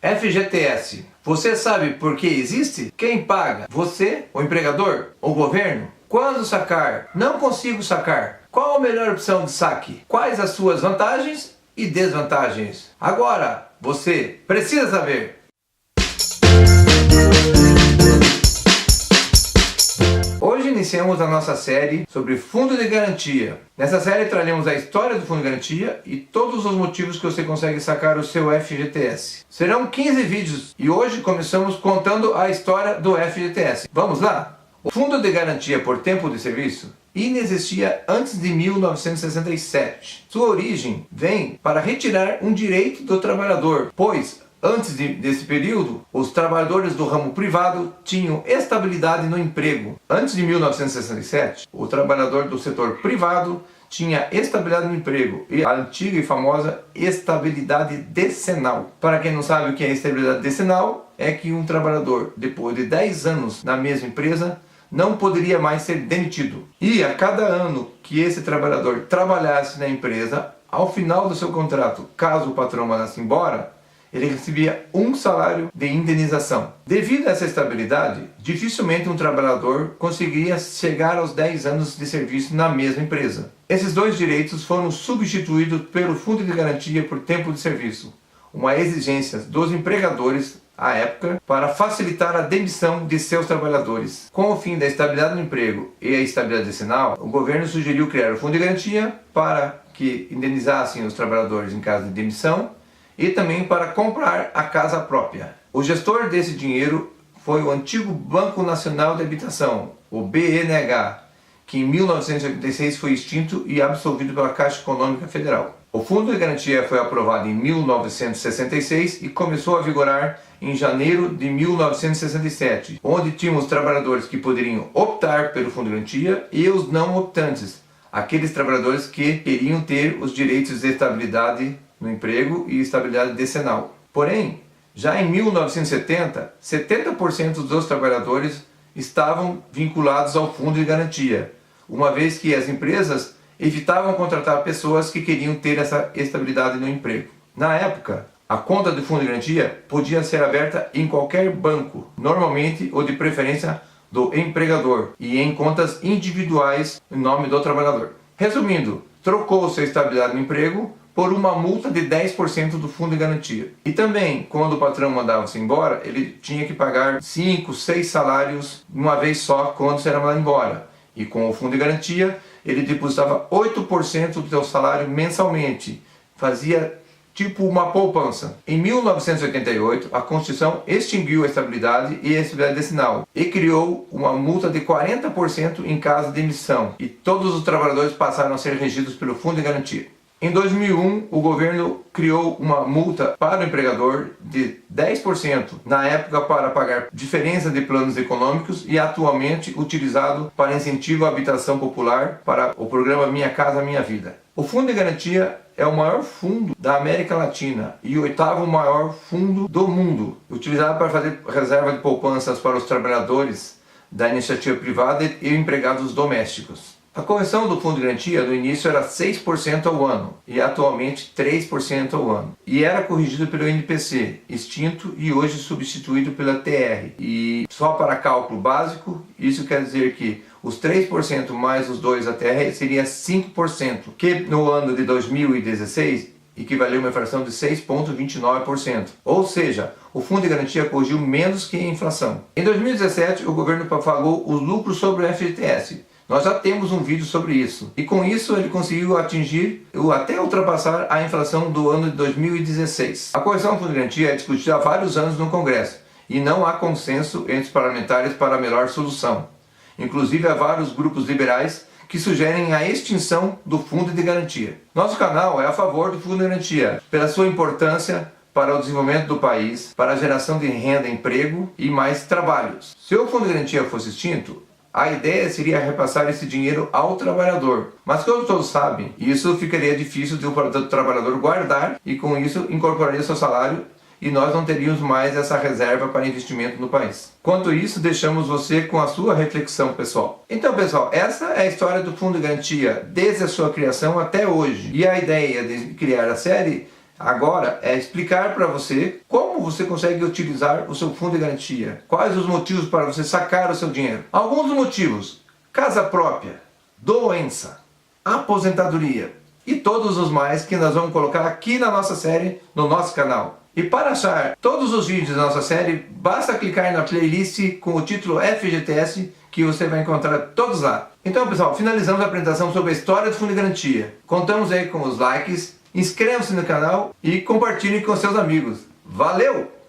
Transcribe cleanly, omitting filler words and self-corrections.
FGTS. Você sabe por que existe? Quem paga? Você, o empregador? O governo? Quando sacar? Não consigo sacar. Qual a melhor opção de saque? Quais as suas vantagens e desvantagens? Agora, você precisa saber. Hoje iniciamos a nossa série sobre Fundo de Garantia. Nessa série traremos a história do Fundo de Garantia e todos os motivos que você consegue sacar o seu FGTS. Serão 15 vídeos e hoje começamos contando a história do FGTS. Vamos lá? O Fundo de Garantia por Tempo de Serviço inexistia antes de 1967. Sua origem vem para retirar um direito do trabalhador, pois antes desse período, os trabalhadores do ramo privado tinham estabilidade no emprego. Antes de 1967, o trabalhador do setor privado tinha estabilidade no emprego e a antiga e famosa estabilidade decenal. Para quem não sabe o que é estabilidade decenal, é que um trabalhador, depois de 10 anos na mesma empresa, não poderia mais ser demitido. E a cada ano que esse trabalhador trabalhasse na empresa, ao final do seu contrato, caso o patrão mandasse embora, ele recebia um salário de indenização. Devido a essa estabilidade, dificilmente um trabalhador conseguiria chegar aos 10 anos de serviço na mesma empresa. Esses dois direitos foram substituídos pelo Fundo de Garantia por Tempo de Serviço, uma exigência dos empregadores à época para facilitar a demissão de seus trabalhadores. Com o fim da estabilidade no emprego e a estabilidade decenal, o governo sugeriu criar o Fundo de Garantia para que indenizassem os trabalhadores em caso de demissão e também para comprar a casa própria. O gestor desse dinheiro foi o antigo Banco Nacional de Habitação, o BNH, que em 1986 foi extinto e absolvido pela Caixa Econômica Federal. O Fundo de Garantia foi aprovado em 1966 e começou a vigorar em janeiro de 1967, onde tínhamos trabalhadores que poderiam optar pelo Fundo de Garantia e os não optantes, aqueles trabalhadores que queriam ter os direitos de estabilidade no emprego e estabilidade decenal. Porém, já em 1970, 70% dos trabalhadores estavam vinculados ao Fundo de Garantia, uma vez que as empresas evitavam contratar pessoas que queriam ter essa estabilidade no emprego. Na época, a conta do Fundo de Garantia podia ser aberta em qualquer banco, normalmente ou de preferência do empregador, e em contas individuais em nome do trabalhador. Resumindo, trocou-se a estabilidade no emprego por uma multa de 10% do Fundo de Garantia. E também, quando o patrão mandava-se embora, ele tinha que pagar 5, 6 salários uma vez só quando será mandado embora. E com o Fundo de Garantia, ele depositava 8% do seu salário mensalmente. Fazia tipo uma poupança. Em 1988, a Constituição extinguiu a estabilidade e a estabilidade decenal e criou uma multa de 40% em caso de demissão. E todos os trabalhadores passaram a ser regidos pelo Fundo de Garantia. Em 2001, o governo criou uma multa para o empregador de 10%, na época para pagar diferença de planos econômicos e atualmente utilizado para incentivo à habitação popular para o programa Minha Casa Minha Vida. O Fundo de Garantia é o maior fundo da América Latina e o 8º maior fundo do mundo, utilizado para fazer reserva de poupanças para os trabalhadores da iniciativa privada e empregados domésticos. A correção do Fundo de Garantia no início era 6% ao ano e atualmente 3% ao ano. E era corrigido pelo INPC, extinto e hoje substituído pela TR. E só para cálculo básico, isso quer dizer que os 3% mais os 2 da TR seria 5%, que no ano de 2016 equivaleu a uma inflação de 6,29%. Ou seja, o Fundo de Garantia corrigiu menos que a inflação. Em 2017, o governo pagou os lucros sobre o FGTS. Nós já temos um vídeo sobre isso. E com isso ele conseguiu atingir, até ultrapassar a inflação do ano de 2016. A correção do Fundo de Garantia é discutida há vários anos no Congresso. E não há consenso entre os parlamentares para a melhor solução. Inclusive há vários grupos liberais que sugerem a extinção do Fundo de Garantia. Nosso canal é a favor do Fundo de Garantia, pela sua importância para o desenvolvimento do país, para a geração de renda, emprego e mais trabalhos. Se o Fundo de Garantia fosse extinto, a ideia seria repassar esse dinheiro ao trabalhador. Mas como todos sabem, isso ficaria difícil do trabalhador guardar e com isso incorporaria seu salário e nós não teríamos mais essa reserva para investimento no país. Quanto isso, deixamos você com a sua reflexão pessoal. Então pessoal, essa é a história do Fundo de Garantia desde a sua criação até hoje. E a ideia de criar a série agora é explicar para você como você consegue utilizar o seu fundo de garantia. Quais os motivos para você sacar o seu dinheiro. Alguns dos motivos: casa própria, doença, aposentadoria e todos os mais que nós vamos colocar aqui na nossa série, no nosso canal. E para achar todos os vídeos da nossa série, basta clicar na playlist com o título FGTS, que você vai encontrar todos lá. Então, pessoal, finalizamos a apresentação sobre a história do fundo de garantia. Contamos aí com os likes, inscreva-se no canal e compartilhe com seus amigos. Valeu!